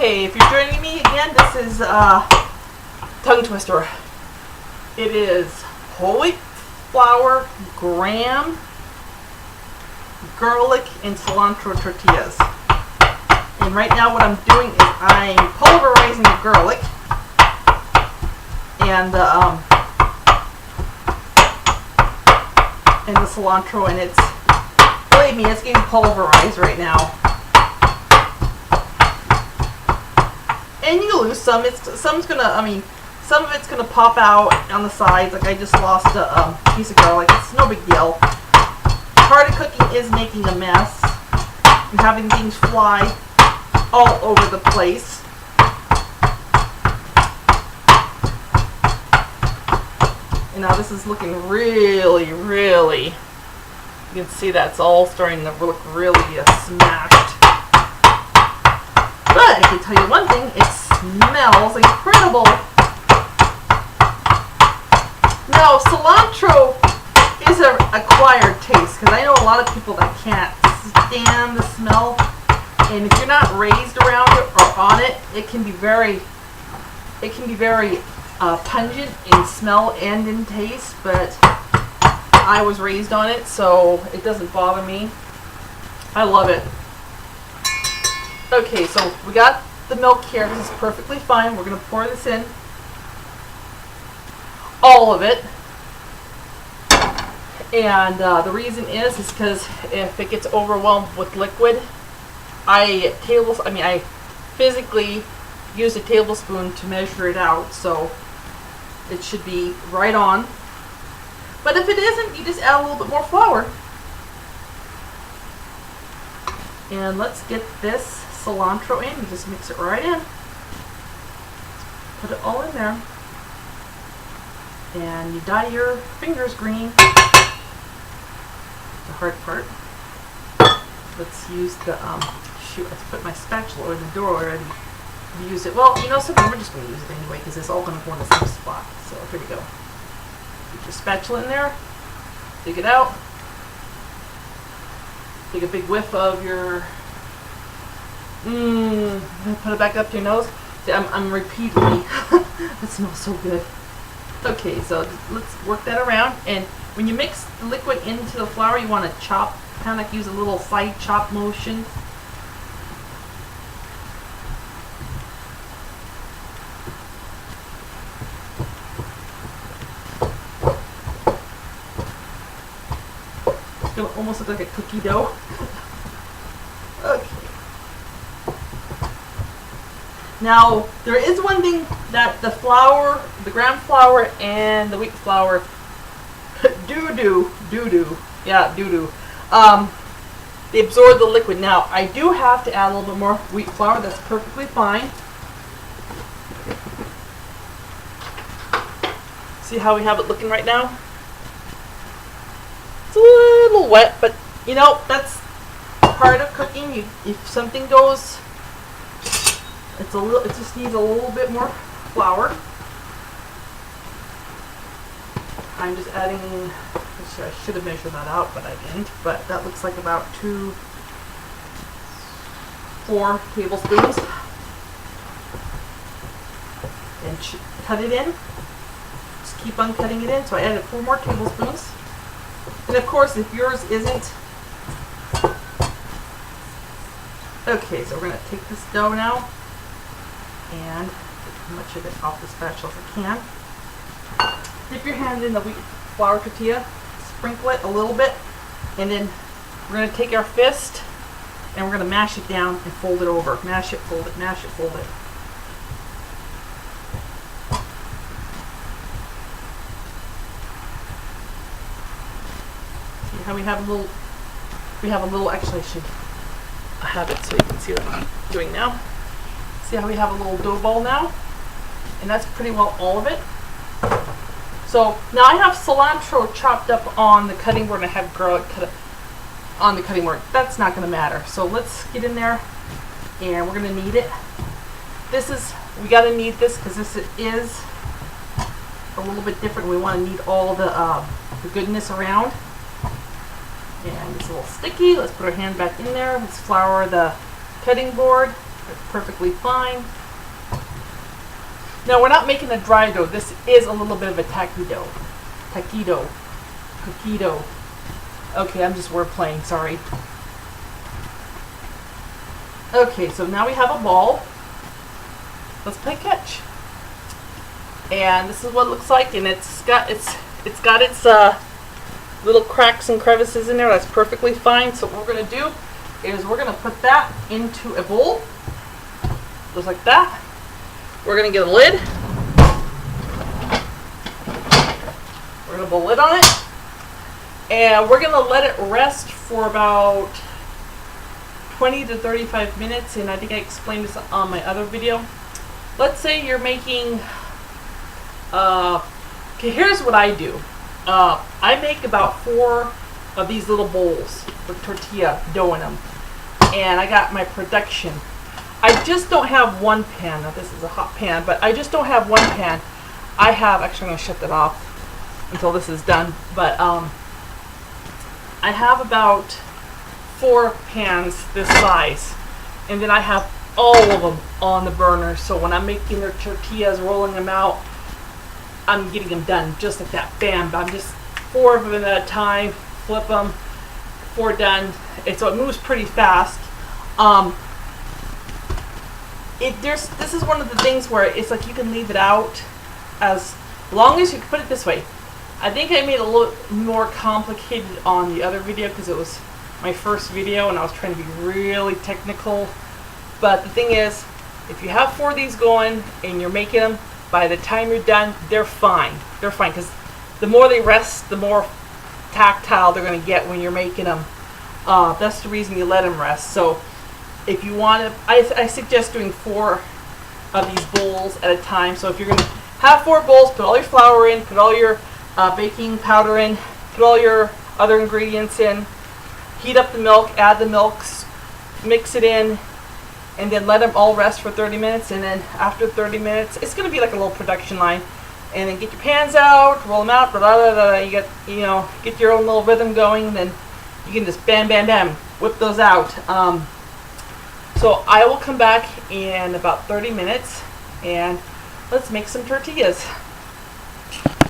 Okay, if you're joining me again, this is tongue twister. It is whole wheat flour, graham, garlic, and cilantro tortillas. And right now what I'm doing is I'm pulverizing the garlic and the cilantro, and it's, believe me, it's getting pulverized right now. And you lose some. Some of it's gonna pop out on the sides. Like I just lost a piece of garlic. It's no big deal. Part of cooking is making a mess and having things fly all over the place. And now this is looking really, really, you can see that's all starting to look really smashed. But I can tell you one thing, it smells incredible. Now, cilantro is an acquired taste, because I know a lot of people that can't stand the smell. And if you're not raised around it or on it, it can be very pungent in smell and in taste. But I was raised on it, so it doesn't bother me. I love it. Okay, so we got the milk here. This is perfectly fine. We're going to pour this in. All of it. And the reason is because if it gets overwhelmed with liquid, I physically use a tablespoon to measure it out, so it should be right on. But if it isn't, you just add a little bit more flour. And let's get this cilantro in. You just mix it right in. Put it all in there. And you dye your fingers green. The hard part. Let's use the, shoot, I put my spatula in the door already. Use it. Well, you know something, we're just going to use it anyway because it's all going to go in the same spot. So here we go. Put your spatula in there. Dig it out. Take a big whiff of your, put it back up to your nose. See, I'm repeatedly, it smells so good. Okay, so let's work that around. And when you mix the liquid into the flour, you want to chop, kind of like use a little side chop motion. It's going to almost look like a cookie dough. Okay. Now, there is one thing that the flour, the graham flour and the wheat flour do. They absorb the liquid. Now, I do have to add a little bit more wheat flour. That's perfectly fine. See how we have it looking right now? It's a little wet, but you know, that's part of cooking. If something goes, it just needs a little bit more flour. I'm just adding, I should have measured that out, but I didn't. But that looks like about 4 tablespoons. And cut it in. Just keep on cutting it in. So I added 4 more tablespoons. And of course, if yours isn't, okay, so we're going to take this dough now and get as much of it off the spatula as I can. Dip your hand in the wheat flour tortilla, sprinkle it a little bit, and then we're going to take our fist and we're going to mash it down and fold it over. Mash it, fold it, mash it, fold it. See how we have a little, actually I should have it so you can see what I'm doing now. See how we have a little dough ball now? And that's pretty well all of it. So now I have cilantro chopped up on the cutting board and I have garlic cut up on the cutting board. That's not going to matter. So let's get in there and we're going to knead it. We got to knead this because this is a little bit different. We want to knead all the goodness around. And it's a little sticky. Let's put our hand back in there. Let's flour the cutting board. It's perfectly fine. Now we're not making a dry dough. This is a little bit of a taquido. Taquido. Okay, I'm just word playing, sorry. Okay, so now we have a ball. Let's play catch. And this is what it looks like, and it's got its little cracks and crevices in there. That's perfectly fine. So what we're gonna do is we're gonna put that into a bowl, just like that. We're gonna get a lid. We're gonna put a lid on it, and we're gonna let it rest for about 20 to 35 minutes. And I think I explained this on my other video. Let's say you're making. Okay, here's what I do. I make about 4 of these little bowls with tortilla dough in them, and I got my production. I just don't have one pan. Now this is a hot pan, but I just don't have one pan. I have, actually I'm going to shut that off until this is done, but I have about 4 pans this size, and then I have all of them on the burner, so when I'm making their tortillas, rolling them out, I'm getting them done just like that. Bam! I'm just 4 of them at a time. Flip them. 4 done. And so it moves pretty fast. This is one of the things where it's like you can leave it out as long as you put it this way. I think I made it a little more complicated on the other video because it was my first video and I was trying to be really technical. But the thing is, if you have 4 of these going and you're making them, by the time you're done, they're fine. They're fine because the more they rest, the more tactile they're going to get when you're making them. That's the reason you let them rest. So if you want to, I suggest doing 4 of these bowls at a time. So if you're going to have 4 bowls, put all your flour in, put all your baking powder in, put all your other ingredients in, heat up the milk, add the milks, mix it in, and then let them all rest for 30 minutes. And then after 30 minutes, it's going to be like a little production line. And then get your pans out, roll them out, blah, blah, blah, blah. You get your own little rhythm going. Then you can just bam, bam, bam, whip those out. So I will come back in about 30 minutes, and let's make some tortillas.